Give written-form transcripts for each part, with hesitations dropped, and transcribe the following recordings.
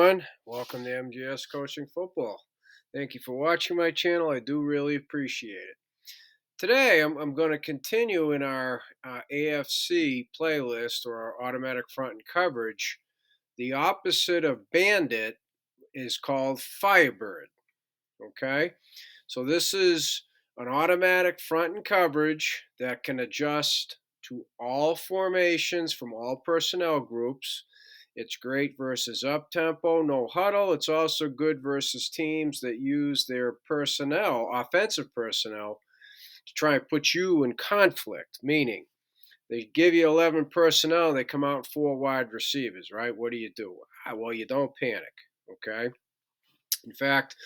everyone. Welcome to MGS Coaching Football. Thank you for watching my channel. I do really appreciate it. Today, I'm going to continue in our A.F.C playlist, or our automatic front and coverage. The opposite of Bandit is called Firebird. Okay? So this is an automatic front and coverage that can adjust to all formations from all personnel groups. It's great versus up-tempo, no huddle. It's also good versus teams that use their personnel, offensive personnel, to try and put you in conflict, meaning they give you 11 personnel and they come out 4 wide receivers, right? What do? Well, you don't panic, okay? In fact,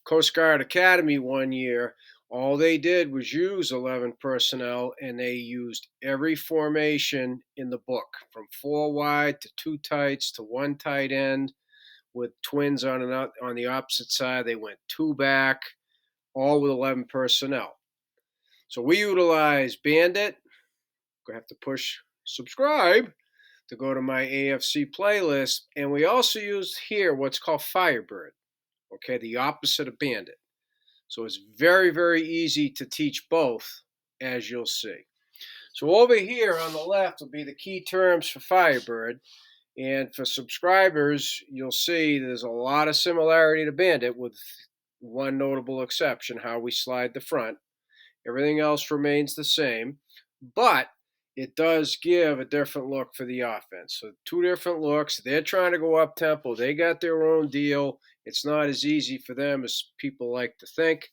Coast Guard Academy one year, all they did was use 11 personnel, and they used every formation in the book, from 4 wide to 2 tights to 1 tight end, with twins on the opposite side. They went 2 back, all with 11 personnel. So we utilize Bandit. I have to push subscribe to go to my A.F.C playlist, and we also used here what's called Firebird. Okay, the opposite of Bandit. So it's very, very easy to teach both, as you'll see. So over here on the left will be the key terms for Firebird. And for subscribers, you'll see there's a lot of similarity to Bandit, with one notable exception: how we slide the front. Everything else remains the same, but it does give a different look for the offense. So 2 different looks. They're trying to go up tempo. They got their own deal. It's not as easy for them as people like to think.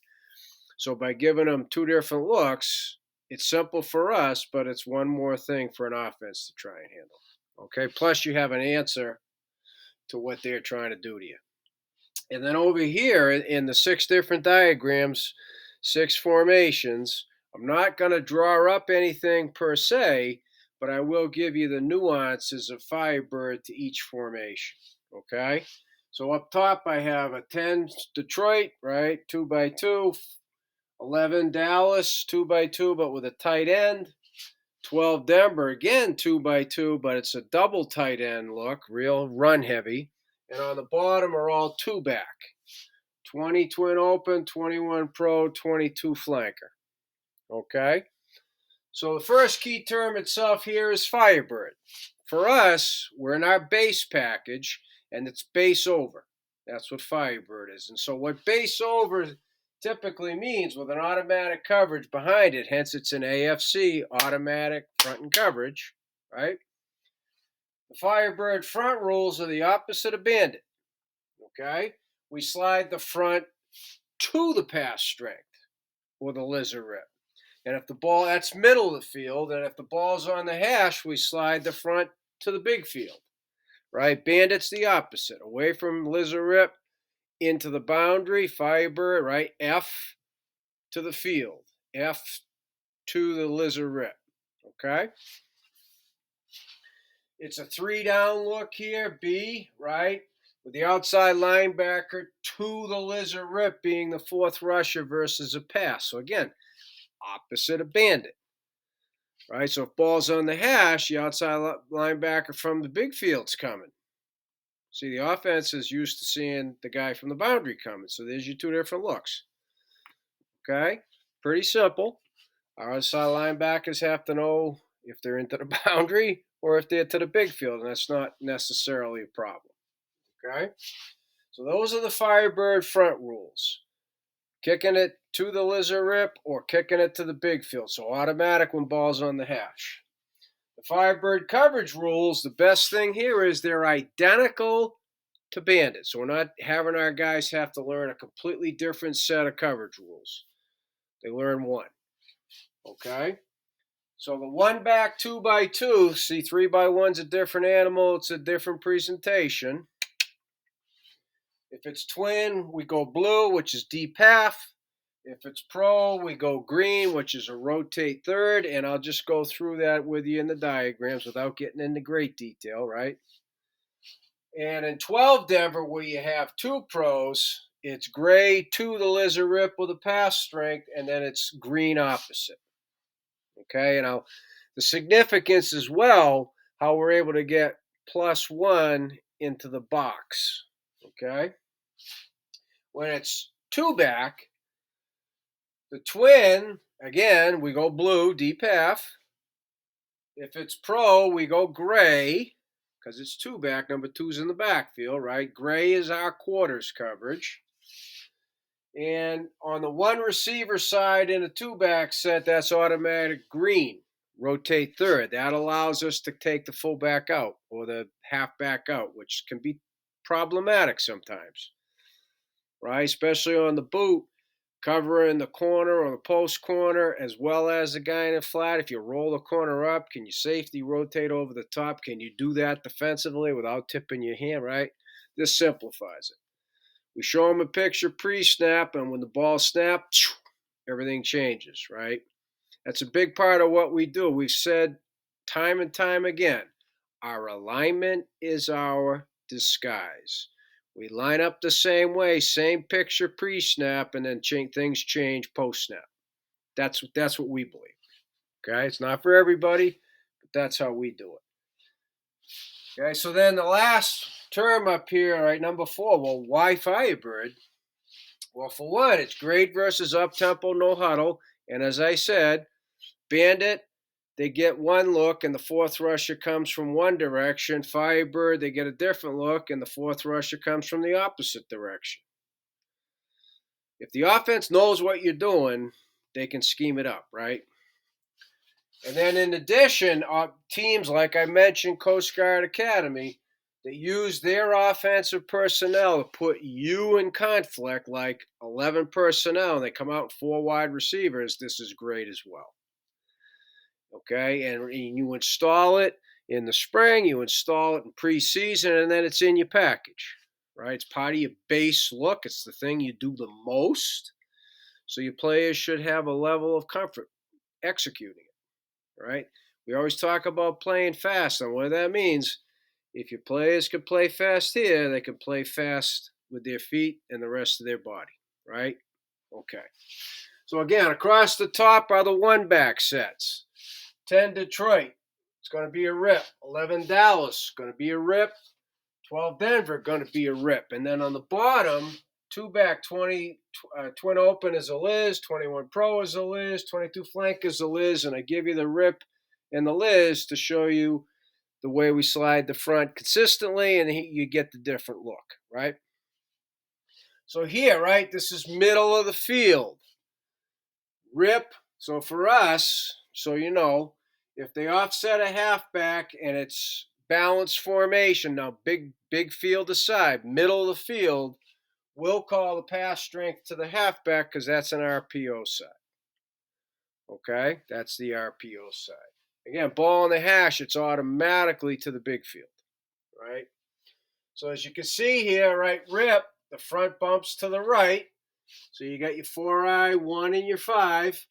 So by giving them 2 different looks, it's simple for us, but it's one more thing for an offense to try and handle. Okay, plus you have an answer to what they're trying to do to you. And then over here in the 6 different diagrams, 6 formations, I'm not going to draw up anything per se, but I will give you the nuances of Firebird to each formation. Okay? So up top, I have a 10 Detroit, right? 2x2. 11 Dallas, 2x2, but with a tight end. 12 Denver, again 2x2, but it's a double tight end look, real run heavy. And on the bottom are all 2-back. 20 twin open, 21 pro, 22 flanker. Okay? So the first key term itself here is Firebird. For us, we're in our base package, and it's base over. That's what Firebird is. And so what base over typically means, with an automatic coverage behind it, hence it's an A.F.C, automatic front and coverage, right? The Firebird front rules are the opposite of Bandit, okay? We slide the front to the pass strength with a lizard rip. And if the ball, that's middle of the field, and if the ball's on the hash, we slide the front to the big field, right? Bandit's the opposite, away from lizard rip, into the boundary. Firebird, right? F to the field, F to the lizard rip, okay? It's a 3-down look here, B, right? With the outside linebacker to the lizard rip being the 4th rusher versus a pass. So again, opposite of Bandit, right? So if ball's on the hash, the outside linebacker from the big field's coming. See, the offense is used to seeing the guy from the boundary coming. So there's your 2 different looks. Okay? Pretty simple. Our outside linebackers have to know if they're into the boundary or if they're to the big field, and that's not necessarily a problem. Okay? So those are the Firebird front rules. Kicking it to the lizard rip or kicking it to the big field. So automatic when ball's on the hash. The Firebird coverage rules, the best thing here is they're identical to Bandit. So we're not having our guys have to learn a completely different set of coverage rules. They learn one. Okay? So the 1-back 2x2, see, 3x1's a different animal. It's a different presentation. If it's twin, we go blue, which is deep half. If it's pro, we go green, which is a rotate third. And I'll just go through that with you in the diagrams without getting into great detail, right? And in 12 Denver, where you have 2 pros, it's gray to the lizard rip with a pass strength, and then it's green opposite. Okay, and the significance as well, how we're able to get +1 into the box. Okay. When it's two back, the twin, again, we go blue, deep half. If it's pro, we go gray because it's two back. Number two's in the backfield, right? Gray is our quarters coverage. And on the one receiver side in a two back set, that's automatic green. Rotate third. That allows us to take the full back out or the half back out, which can be problematic sometimes, right? Especially on the boot, covering the corner or the post corner as well as the guy in the flat. If you roll the corner up, can you safety rotate over the top? Can you do that defensively without tipping your hand, right? This simplifies it. We show them a picture pre-snap, and when the ball snaps, everything changes, right? That's a big part of what we do. We've said time and time again, our alignment is our disguise. We line up the same way, same picture pre-snap, and then things change post-snap. That's what we believe. Okay, it's not for everybody, but that's how we do it. Okay, so then the last term up here, right, number 4. Well, why Firebird? Well, for one, it's grade versus up-tempo, no huddle. And as I said, Bandit, they get one look, and the fourth rusher comes from one direction. Firebird, they get a different look, and the fourth rusher comes from the opposite direction. If the offense knows what you're doing, they can scheme it up, right? And then in addition, teams, like I mentioned, Coast Guard Academy, that use their offensive personnel to put you in conflict, like 11 personnel, and they come out 4 wide receivers, this is great as well. Okay, and you install it in the spring, you install it in preseason, and then it's in your package, right? It's part of your base look. It's the thing you do the most. So your players should have a level of comfort executing it, right? We always talk about playing fast, and what that means, if your players can play fast here, they can play fast with their feet and the rest of their body, right? Okay. So again, across the top are the one-back sets. 10 Detroit, it's going to be a rip. 11 Dallas, going to be a rip. 12 Denver, going to be a rip. And then on the bottom, two back, 20 twin open is a Liz, 21 pro is a Liz, 22 flank is a Liz, and I give you the rip and the Liz to show you the way we slide the front consistently, and you get the different look, right? So here, right, this is middle of the field. Rip. So for us, so you know, if they offset a halfback and it's balanced formation, now big field aside, middle of the field, we'll call the pass strength to the halfback because that's an RPO side. Okay, that's the RPO side. Again, ball in the hash, it's automatically to the big field, right? So as you can see here, right, rip, the front bumps to the right. So you got your 4-eye, 1 and your 5.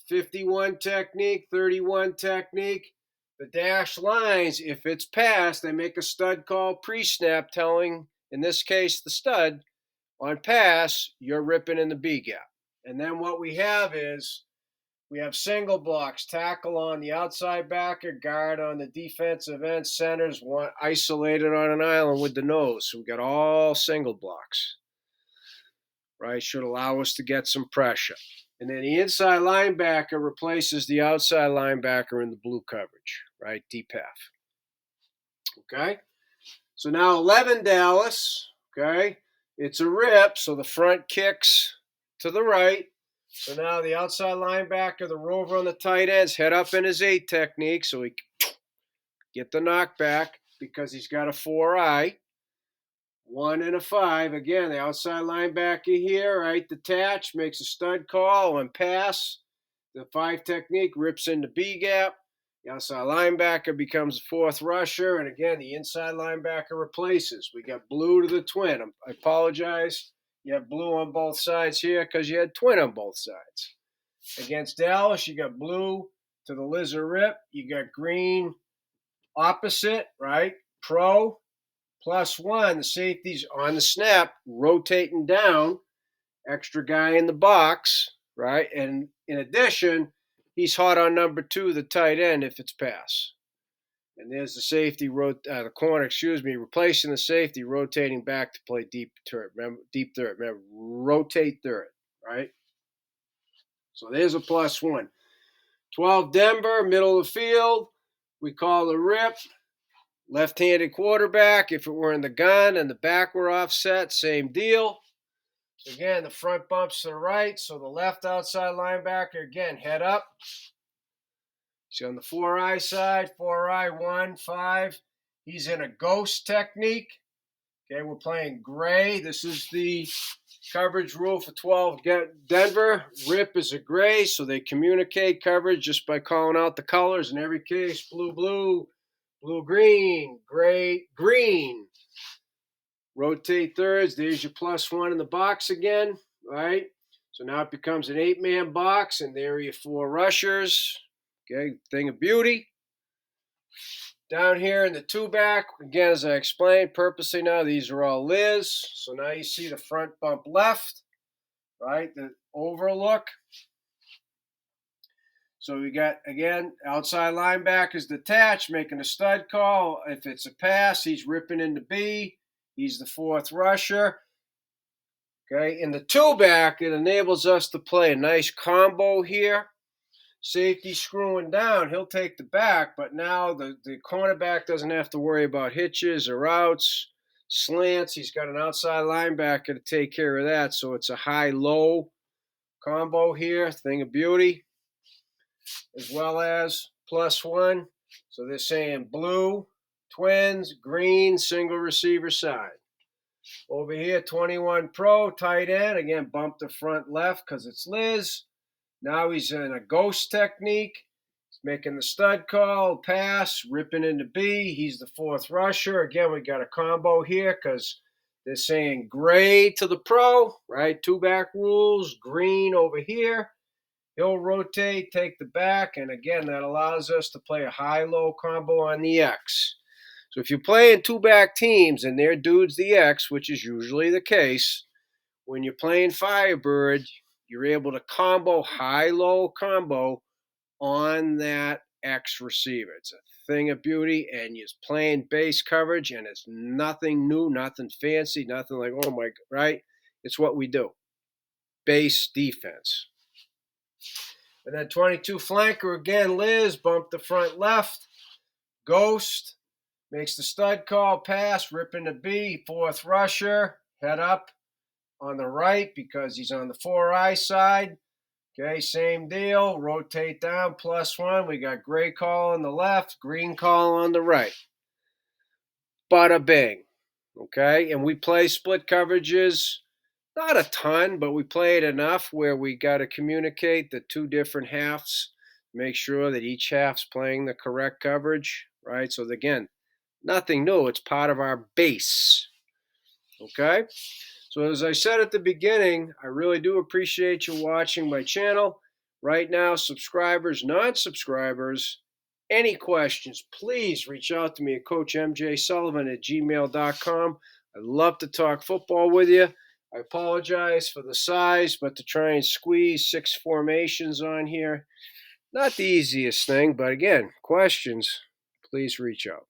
51 technique, 31 technique. The dash lines, if it's passed, they make a stud call pre-snap telling, in this case, the stud, on pass, you're ripping in the B gap. And then what we have is, we have single blocks, tackle on the outside backer, guard on the defensive end, centers one isolated on an island with the nose. So we got all single blocks, right? Should allow us to get some pressure. And then the inside linebacker replaces the outside linebacker in the blue coverage, right? Deep half. Okay? So now 11 Dallas, okay? It's a rip, so the front kicks to the right. So now the outside linebacker, the rover on the tight ends, head up in his 8 technique, so he get the knockback because he's got a 4-eye. 1 and a 5. Again, the outside linebacker here, right? Detach, makes a stud call and pass. The 5 technique rips into B gap. The outside linebacker becomes the fourth rusher. And again, the inside linebacker replaces. We got blue to the twin. I apologize. You have blue on both sides here because you had twin on both sides. Against Dallas, you got blue to the lizard rip. You got green opposite, right? Pro. +1, the safety's on the snap, rotating down, extra guy in the box, right? And in addition, he's hot on number 2, the tight end, if it's pass. And there's the safety, the corner, replacing the safety, rotating back to play deep third. Remember, rotate third, right? So there's a +1. 12 Denver, middle of the field. We call the rip. Left-handed quarterback. If it were in the gun and the back were offset, same deal. Again, the front bumps to the right, so the left outside linebacker, again, head up. He's on the 4-eye side, 4-eye, 1, 5. He's in a ghost technique. Okay, we're playing gray. This is the coverage rule for 12 Denver. Rip is a gray, so they communicate coverage just by calling out the colors. In every case, blue, blue, blue, green, gray, green. Rotate thirds. There's your +1 in the box again, right? So now it becomes an 8-man box, and there are your 4 rushers. Okay, thing of beauty. Down here in the 2-back, again, as I explained, purposely now, these are all Liz. So now you see the front bump left, right? The overlook. So we got, again, outside linebackers detached, making a stud call. If it's a pass, he's ripping into B. He's the 4th rusher. Okay, in the 2-back, it enables us to play a nice combo here. Safety screwing down, he'll take the back, but now the cornerback doesn't have to worry about hitches or outs, slants. He's got an outside linebacker to take care of that, so it's a high-low combo here, thing of beauty, as well as +1. So they're saying blue, twins, green, single receiver side. Over here, 21 pro, tight end. Again, bump the front left because it's Liz. Now he's in a ghost technique. He's making the stud call, pass, ripping into B. He's the 4th rusher. Again, we got a combo here because they're saying gray to the pro, right? 2-back rules, green over here. He'll rotate, take the back, and again, that allows us to play a high-low combo on the X. So if you're playing 2-back teams and they're dudes the X, which is usually the case, when you're playing Firebird, you're able to combo high-low combo on that X receiver. It's a thing of beauty, and you're playing base coverage, and it's nothing new, nothing fancy, nothing like, oh my, right? It's what we do. Base defense. And then 22 flanker, again, Liz, bump the front left, ghost, makes the stud call, pass, rip into B, 4th rusher, head up on the right because he's on the 4-eye side. Okay, same deal. Rotate down, +1. We got gray call on the left, green call on the right. Bada bing. Okay, and we play split coverages, not a ton, but we play it enough where we got to communicate the 2 different halves, make sure that each half's playing the correct coverage, right? So again, nothing new. It's part of our base. Okay? So as I said at the beginning, I really do appreciate you watching my channel. Right now, subscribers, non-subscribers, any questions, please reach out to me at coachmjsullivan@gmail.com. I'd love to talk football with you. I apologize for the size, but to try and squeeze 6 formations on here, not the easiest thing. But again, questions, please reach out.